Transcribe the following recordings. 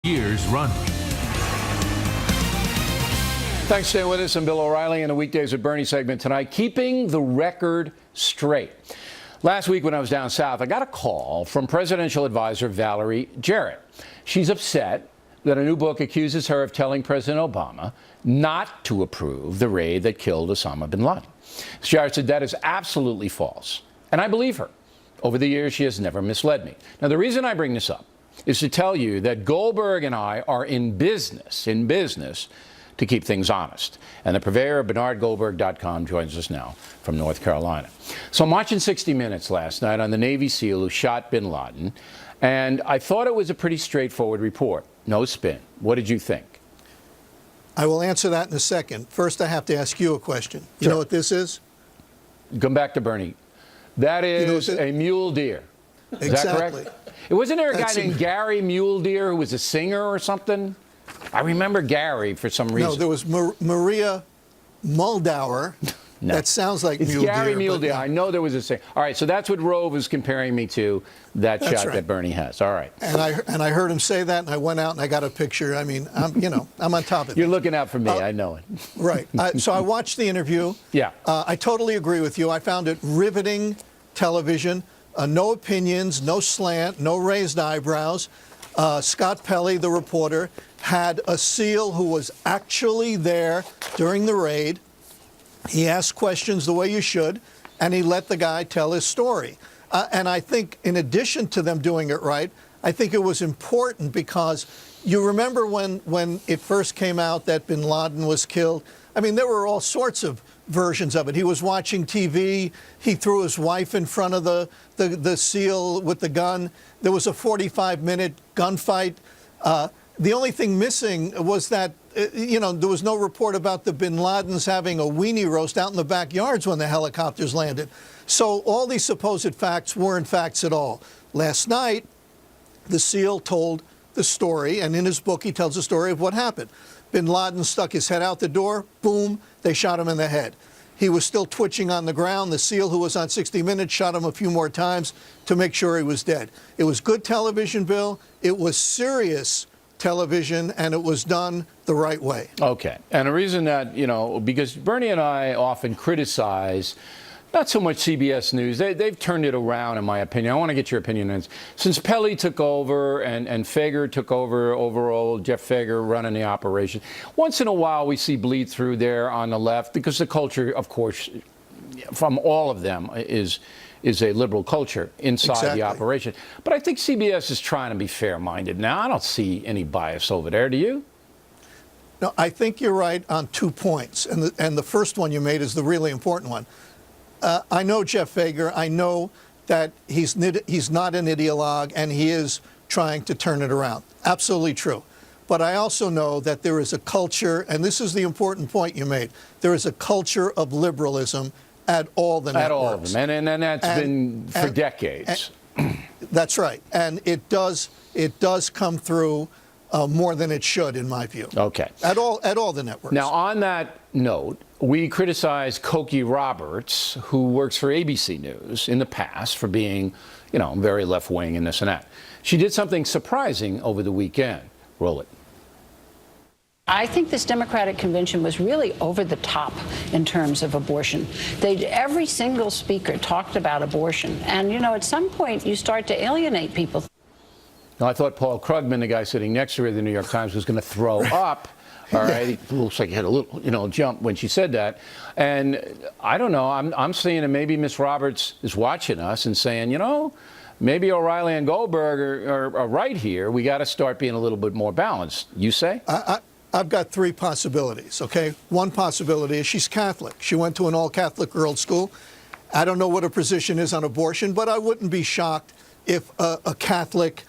Years running. Thanks for staying with us. I'm Bill O'Reilly in the Weekdays with Bernie segment tonight, keeping the record straight. Last week when I was down south, I got a call from presidential advisor Valerie Jarrett. She's upset that a new book accuses her of telling President Obama not to approve the raid that killed Osama bin Laden. Jarrett said that is absolutely false, and I believe her. Over the years, she has never misled me. Now, the reason I bring this up is to tell you that Goldberg and I are in business to keep things honest. And the purveyor of BernardGoldberg.com joins us now from North Carolina. So I'm watching 60 Minutes last night on the Navy SEAL who shot bin Laden, and I thought it was a pretty straightforward report. No spin. What did you think? I will answer that in a second. First, I have to ask you a question. You know what this is? Come back to Bernie. That is a mule deer. Is that correct? Wasn't there a guy named Gary Mule Deer who was a singer or something? I remember Gary for some reason. No, there was Maria Muldaur. No. That sounds like it's Mule Deer. Gary Mule Deer. I know there was a singer. All right, so that's what Rove was comparing me to, that shot that Bernie has. All right. And I heard him say that, and I went out and I got a picture. I mean, I'm on top of it. You're looking out for me. I know it. Right. So I watched the interview. Yeah. I totally agree with you. I found it riveting television. No opinions, no slant, no raised eyebrows. Scott Pelley, the reporter, had a SEAL who was actually there during the raid. He asked questions the way you should, and he let the guy tell his story. And I think in addition to them doing it right, I think it was important because you remember when it first came out that bin Laden was killed? I mean, there were all sorts of versions of it. He was watching TV. He threw his wife in front of the SEAL with the gun. There was a 45-minute gunfight. The only thing missing was that, there was no report about the bin Ladens having a weenie roast out in the backyards when the helicopters landed. So all these supposed facts weren't facts at all. Last night, the SEAL told the story, and in his book, he tells the story of what happened. Bin Laden stuck his head out the door, boom, they shot him in the head. He was still twitching on the ground. The SEAL who was on 60 Minutes shot him a few more times to make sure he was dead. It was good television, Bill. It was serious television, and it was done the right way. Okay. And the reason that, because Bernie and I often criticize not so much CBS News. They've turned it around, in my opinion. I want to get your opinion on this. Since Pelley took over and Fager took over overall, Jeff Fager running the operation, once in a while we see bleed through there on the left because the culture, of course, from all of them is a liberal culture inside the operation. But I think CBS is trying to be fair-minded now. I don't see any bias over there. Do you? No, I think you're right on 2 points. And the first one you made is the really important one. I know Jeff Fager. I know that he's not an ideologue, and he is trying to turn it around. Absolutely true. But I also know that there is a culture, and this is the important point you made, there is a culture of liberalism at all the networks. At all of them. And that's been for decades. That's right. And it does come through more than it should, in my view. Okay. At all the networks. Now, on that note, we criticized Cokie Roberts, who works for ABC News, in the past for being, very left-wing and this and that. She did something surprising over the weekend. Roll it. I think this Democratic convention was really over the top in terms of abortion. Every single speaker talked about abortion. And, at some point, you start to alienate people. Now, I thought Paul Krugman, the guy sitting next to her at the New York Times, was going to throw up. All right, it looks like he had a little, jump when she said that. And I don't know, I'm saying that maybe Miss Roberts is watching us and saying, maybe O'Reilly and Goldberg are right here. We got to start being a little bit more balanced. You say? I've got 3 possibilities, okay? One possibility is she's Catholic. She went to an all-Catholic girls' school. I don't know what her position is on abortion, but I wouldn't be shocked if a Catholic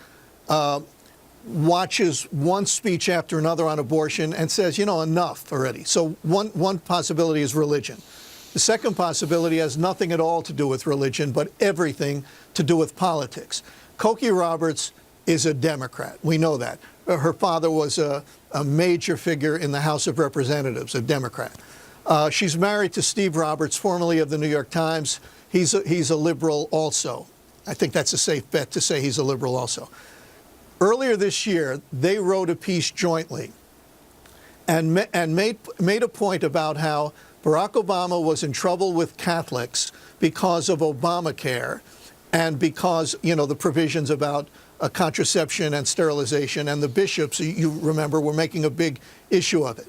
watches one speech after another on abortion and says, enough already. So one possibility is religion. The second possibility has nothing at all to do with religion, but everything to do with politics. Cokie Roberts is a Democrat. We know that. Her father was a major figure in the House of Representatives, a Democrat. She's married to Steve Roberts, formerly of the New York Times. He's a liberal also. I think that's a safe bet to say he's a liberal also. Earlier this year, they wrote a piece jointly and made a point about how Barack Obama was in trouble with Catholics because of Obamacare and because, the provisions about contraception and sterilization, and the bishops, you remember, were making a big issue of it.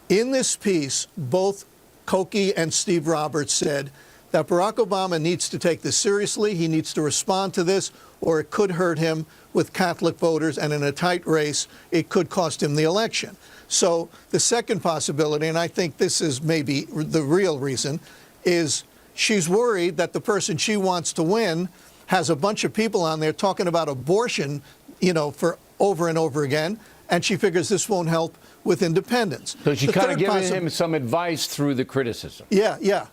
In this piece, both Cokie and Steve Roberts said that Barack Obama needs to take this seriously. He needs to respond to this, or it could hurt him with Catholic voters, and in a tight race, it could cost him the election. So the second possibility, and I think this is maybe the real reason, is she's worried that the person she wants to win has a bunch of people on there talking about abortion, for over and over again, and she figures this won't help with independence. So she kind of giving him some advice through the criticism. Yeah.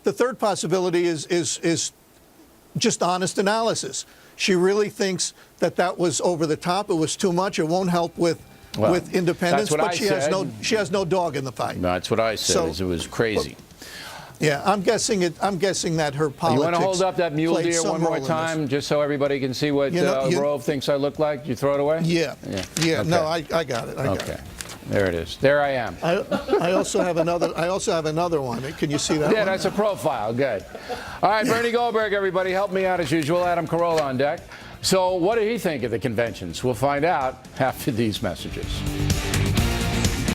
The third possibility is just honest analysis. She really thinks that was over the top. It was too much. It won't help with independence. But she has no dog in the fight. That's what I said. It was crazy. Yeah, I'm guessing that her politics. You want to hold up that mule deer one more time, just so everybody can see what Rove thinks I look like? You throw it away? Yeah. Okay. No, I got it. Okay. There it is. There I am. I also have another one. Can you see that? Yeah, that's a profile. Good. All right, Bernie Goldberg, everybody, help me out as usual. Adam Carolla on deck. So what did he think of the conventions? We'll find out after these messages.